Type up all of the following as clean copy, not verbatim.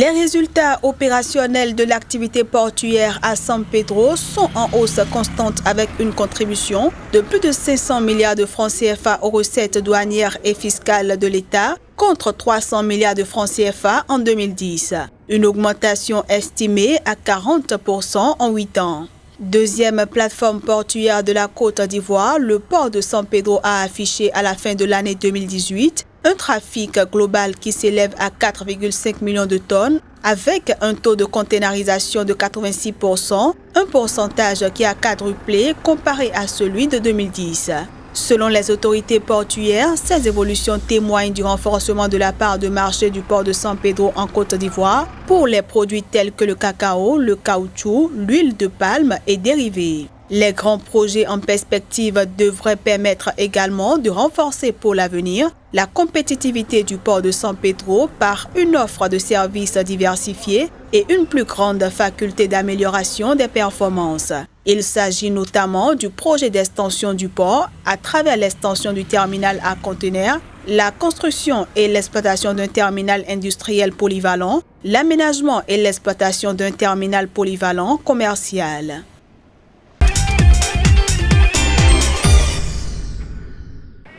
Les résultats opérationnels de l'activité portuaire à San Pedro sont en hausse constante avec une contribution de plus de 500 milliards de francs CFA aux recettes douanières et fiscales de l'État contre 300 milliards de francs CFA en 2010. Une augmentation estimée à 40% en 8 ans. Deuxième plateforme portuaire de la Côte d'Ivoire, le port de San Pedro a affiché à la fin de l'année 2018 un trafic global qui s'élève à 4,5 millions de tonnes avec un taux de containerisation de 86%, un pourcentage qui a quadruplé comparé à celui de 2010. Selon les autorités portuaires, ces évolutions témoignent du renforcement de la part de marché du port de San Pedro en Côte d'Ivoire pour les produits tels que le cacao, le caoutchouc, l'huile de palme et dérivés. Les grands projets en perspective devraient permettre également de renforcer pour l'avenir la compétitivité du port de San Pedro par une offre de services diversifiée et une plus grande faculté d'amélioration des performances. Il s'agit notamment du projet d'extension du port à travers l'extension du terminal à conteneurs, la construction et l'exploitation d'un terminal industriel polyvalent, l'aménagement et l'exploitation d'un terminal polyvalent commercial.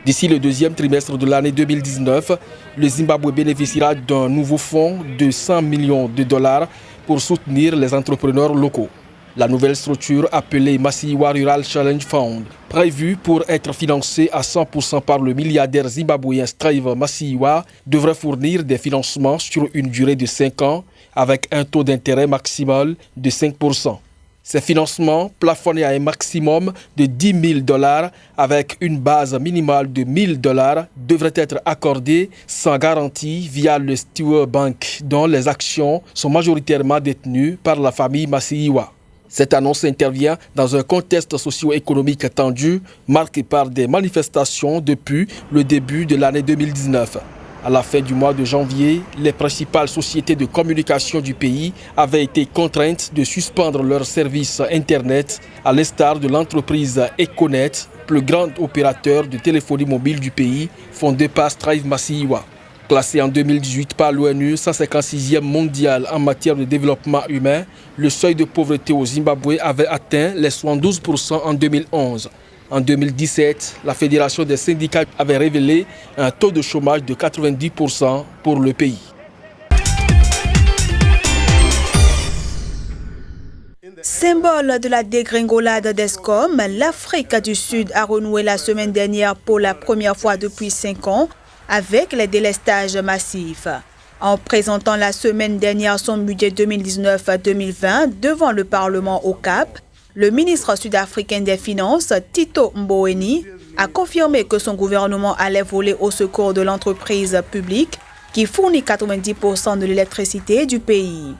D'ici le deuxième trimestre de l'année 2019, le Zimbabwe bénéficiera d'un nouveau fonds de 100 millions de dollars pour soutenir les entrepreneurs locaux. La nouvelle structure appelée Masiyiwa Rural Challenge Fund, prévue pour être financée à 100% par le milliardaire zimbabwéen Steve Masiyiwa, devrait fournir des financements sur une durée de 5 ans avec un taux d'intérêt maximal de 5%. Ces financements, plafonnés à un maximum de 10 000 dollars avec une base minimale de 1 000 dollars, devraient être accordés sans garantie via le Stewart Bank, dont les actions sont majoritairement détenues par la famille Masiyiwa. Cette annonce intervient dans un contexte socio-économique tendu, marqué par des manifestations depuis le début de l'année 2019. À la fin du mois de janvier, les principales sociétés de communication du pays avaient été contraintes de suspendre leurs services Internet, à l'instar de l'entreprise Econet, plus grand opérateur de téléphonie mobile du pays, fondé par Steve Masiyiwa. Classé en 2018 par l'ONU 156e mondial en matière de développement humain, le seuil de pauvreté au Zimbabwe avait atteint les 72% en 2011. En 2017, la Fédération des syndicats avait révélé un taux de chômage de 90% pour le pays. Symbole de la dégringolade d'Eskom, l'Afrique du Sud a renoué la semaine dernière pour la première fois depuis 5 ans avec les délestages massifs. En présentant la semaine dernière son budget 2019-2020 devant le Parlement au Cap, le ministre sud-africain des Finances, Tito Mboweni, a confirmé que son gouvernement allait voler au secours de l'entreprise publique qui fournit 90% de l'électricité du pays.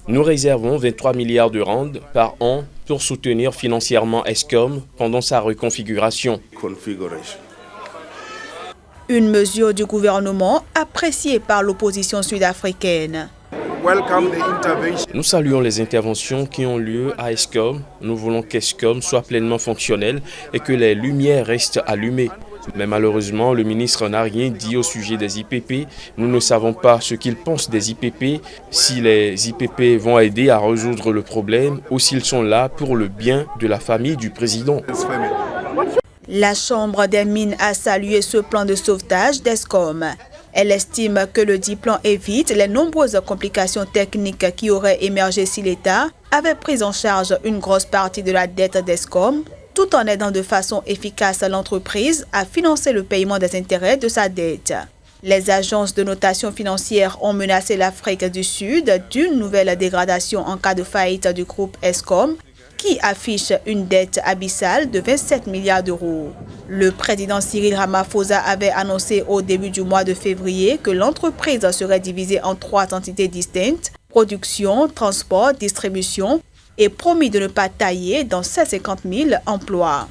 Nous réservons 23 milliards de rands par an pour soutenir financièrement Eskom pendant sa reconfiguration. Une mesure du gouvernement appréciée par l'opposition sud-africaine. Nous saluons les interventions qui ont lieu à Eskom. Nous voulons qu'Eskom soit pleinement fonctionnel et que les lumières restent allumées. Mais malheureusement, le ministre n'a rien dit au sujet des IPP. Nous ne savons pas ce qu'il pense des IPP, si les IPP vont aider à résoudre le problème ou s'ils sont là pour le bien de la famille du président. La Chambre des mines a salué ce plan de sauvetage d'Eskom. Elle estime que le dit plan évite les nombreuses complications techniques qui auraient émergé si l'État avait pris en charge une grosse partie de la dette d'Eskom, tout en aidant de façon efficace l'entreprise à financer le paiement des intérêts de sa dette. Les agences de notation financière ont menacé l'Afrique du Sud d'une nouvelle dégradation en cas de faillite du groupe Eskom, qui affiche une dette abyssale de 27 milliards d'euros. Le président Cyril Ramaphosa avait annoncé au début du mois de février que l'entreprise serait divisée en 3 entités distinctes, production, transport, distribution, et promis de ne pas tailler dans ces 50 000 emplois.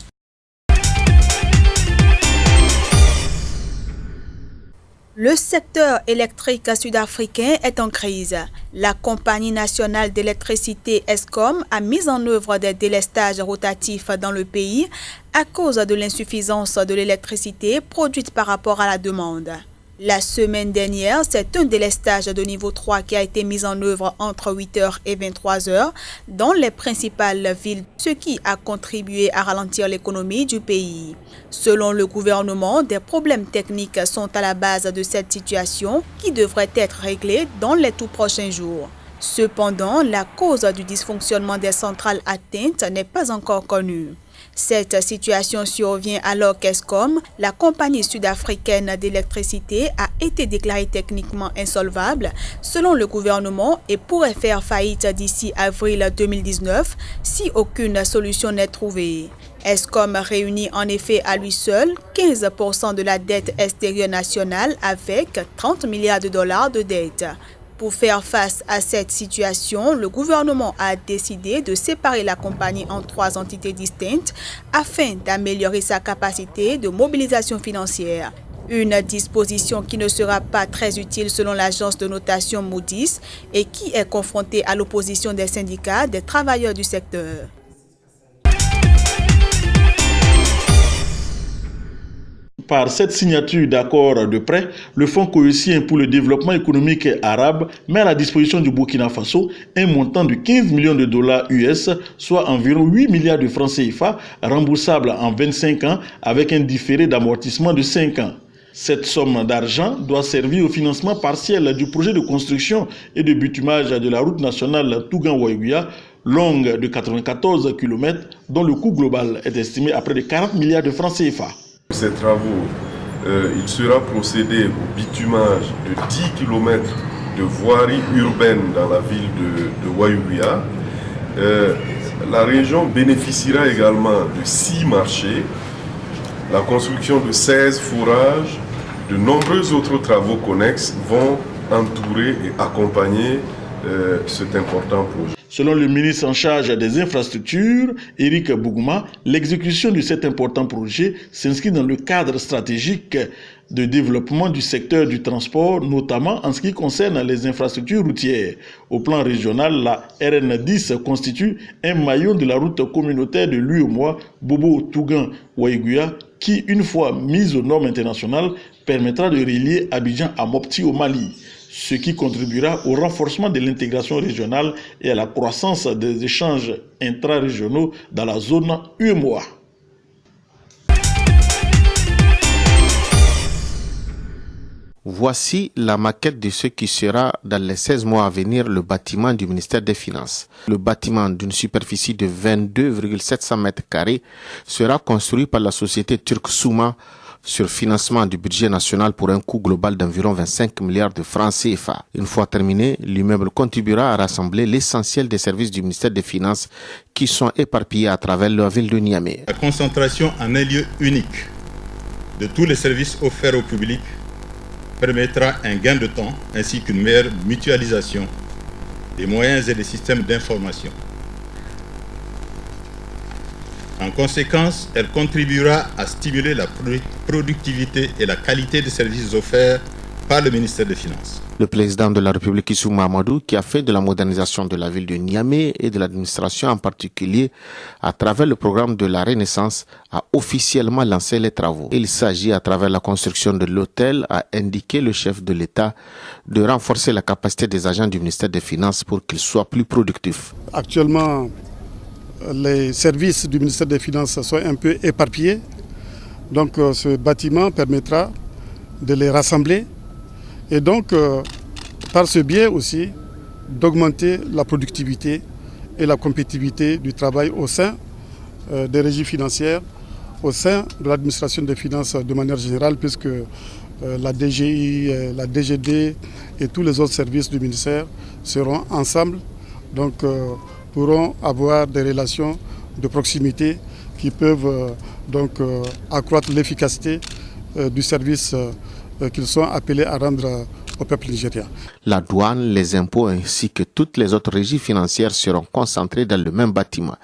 Le secteur électrique sud-africain est en crise. La compagnie nationale d'électricité Eskom a mis en œuvre des délestages rotatifs dans le pays à cause de l'insuffisance de l'électricité produite par rapport à la demande. La semaine dernière, c'est un délestage de niveau 3 qui a été mis en œuvre entre 8h et 23h dans les principales villes, ce qui a contribué à ralentir l'économie du pays. Selon le gouvernement, des problèmes techniques sont à la base de cette situation qui devrait être réglée dans les tout prochains jours. Cependant, la cause du dysfonctionnement des centrales atteintes n'est pas encore connue. Cette situation survient alors qu'Eskom, la compagnie sud-africaine d'électricité, a été déclarée techniquement insolvable selon le gouvernement et pourrait faire faillite d'ici avril 2019 si aucune solution n'est trouvée. Eskom réunit en effet à lui seul 15% de la dette extérieure nationale avec 30 milliards de dollars de dette. Pour faire face à cette situation, le gouvernement a décidé de séparer la compagnie en 3 entités distinctes afin d'améliorer sa capacité de mobilisation financière. Une disposition qui ne sera pas très utile selon l'agence de notation Moody's et qui est confrontée à l'opposition des syndicats des travailleurs du secteur. Par cette signature d'accord de prêt, le Fonds cohésien pour le développement économique arabe met à la disposition du Burkina Faso un montant de 15 millions de dollars US, soit environ 8 milliards de francs CFA, remboursable en 25 ans avec un différé d'amortissement de 5 ans. Cette somme d'argent doit servir au financement partiel du projet de construction et de bitumage de la route nationale Tougan-Ouaïguia, longue de 94 km, dont le coût global est estimé à près de 40 milliards de francs CFA. Ces travaux, il sera procédé au bitumage de 10 km de voirie urbaine dans la ville de Ouaïguia. La région bénéficiera également de 6 marchés, la construction de 16 fourrages, de nombreux autres travaux connexes vont entourer et accompagner cet important projet. Selon le ministre en charge des infrastructures, Éric Bougouma, l'exécution de cet important projet s'inscrit dans le cadre stratégique de développement du secteur du transport, notamment en ce qui concerne les infrastructures routières. Au plan régional, la RN10 constitue un maillon de la route communautaire de l'UEMOA Bobo-Tougan-Ouaïguia qui, une fois mise aux normes internationales, permettra de relier Abidjan à Mopti au Mali, ce qui contribuera au renforcement de l'intégration régionale et à la croissance des échanges intra-régionaux dans la zone UEMOA. Voici la maquette de ce qui sera dans les 16 mois à venir le bâtiment du ministère des Finances. Le bâtiment d'une superficie de 22,700 m² sera construit par la société turque Souma sur financement du budget national pour un coût global d'environ 25 milliards de francs CFA. Une fois terminé, l'immeuble contribuera à rassembler l'essentiel des services du ministère des Finances qui sont éparpillés à travers la ville de Niamey. La concentration en un lieu unique de tous les services offerts au public permettra un gain de temps ainsi qu'une meilleure mutualisation des moyens et des systèmes d'information. En conséquence, elle contribuera à stimuler la productivité et la qualité des services offerts par le ministère des Finances. Le président de la République, Issou Mahamadou, qui a fait de la modernisation de la ville de Niamey et de l'administration en particulier à travers le programme de la Renaissance, a officiellement lancé les travaux. Il s'agit, à travers la construction de l'hôtel, a indiqué le chef de l'État, de renforcer la capacité des agents du ministère des Finances pour qu'ils soient plus productifs. Actuellement, les services du ministère des Finances sont un peu éparpillés. Donc ce bâtiment permettra de les rassembler et donc par ce biais aussi d'augmenter la productivité et la compétitivité du travail au sein des régies financières, au sein de l'administration des finances de manière générale, puisque la DGI, la DGD et tous les autres services du ministère seront ensemble, donc pourront avoir des relations de proximité qui peuvent accroître l'efficacité du service qu'ils sont appelés à rendre au peuple nigérien. La douane, les impôts ainsi que toutes les autres régies financières seront concentrées dans le même bâtiment.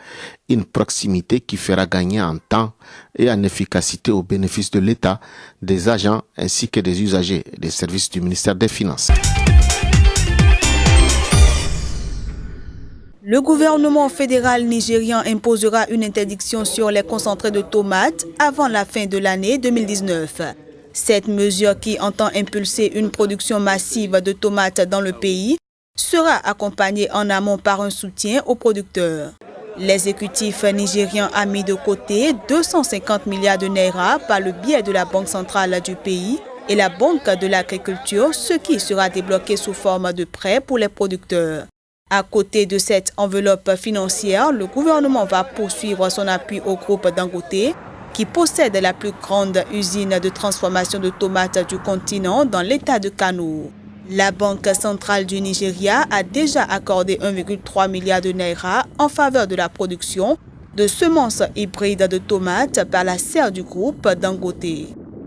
Une proximité qui fera gagner en temps et en efficacité au bénéfice de l'État, des agents ainsi que des usagers des services du ministère des Finances. Le gouvernement fédéral nigérian imposera une interdiction sur les concentrés de tomates avant la fin de l'année 2019. Cette mesure qui entend impulser une production massive de tomates dans le pays sera accompagnée en amont par un soutien aux producteurs. L'exécutif nigérian a mis de côté 250 milliards de naira par le biais de la Banque centrale du pays et la Banque de l'agriculture, ce qui sera débloqué sous forme de prêts pour les producteurs. À côté de cette enveloppe financière, le gouvernement va poursuivre son appui au groupe Dangote, qui possède la plus grande usine de transformation de tomates du continent dans l'état de Kano. La Banque centrale du Nigeria a déjà accordé 1,3 milliard de naira en faveur de la production de semences hybrides de tomates par la serre du groupe Dangote.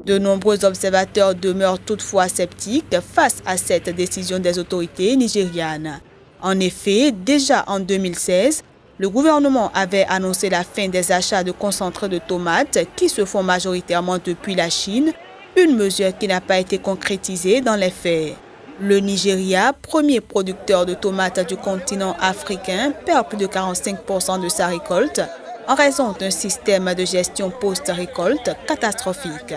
De nombreux observateurs demeurent toutefois sceptiques face à cette décision des autorités nigérianes. En effet, déjà en 2016, le gouvernement avait annoncé la fin des achats de concentrés de tomates qui se font majoritairement depuis la Chine, une mesure qui n'a pas été concrétisée dans les faits. Le Nigeria, premier producteur de tomates du continent africain, perd plus de 45% de sa récolte en raison d'un système de gestion post-récolte catastrophique.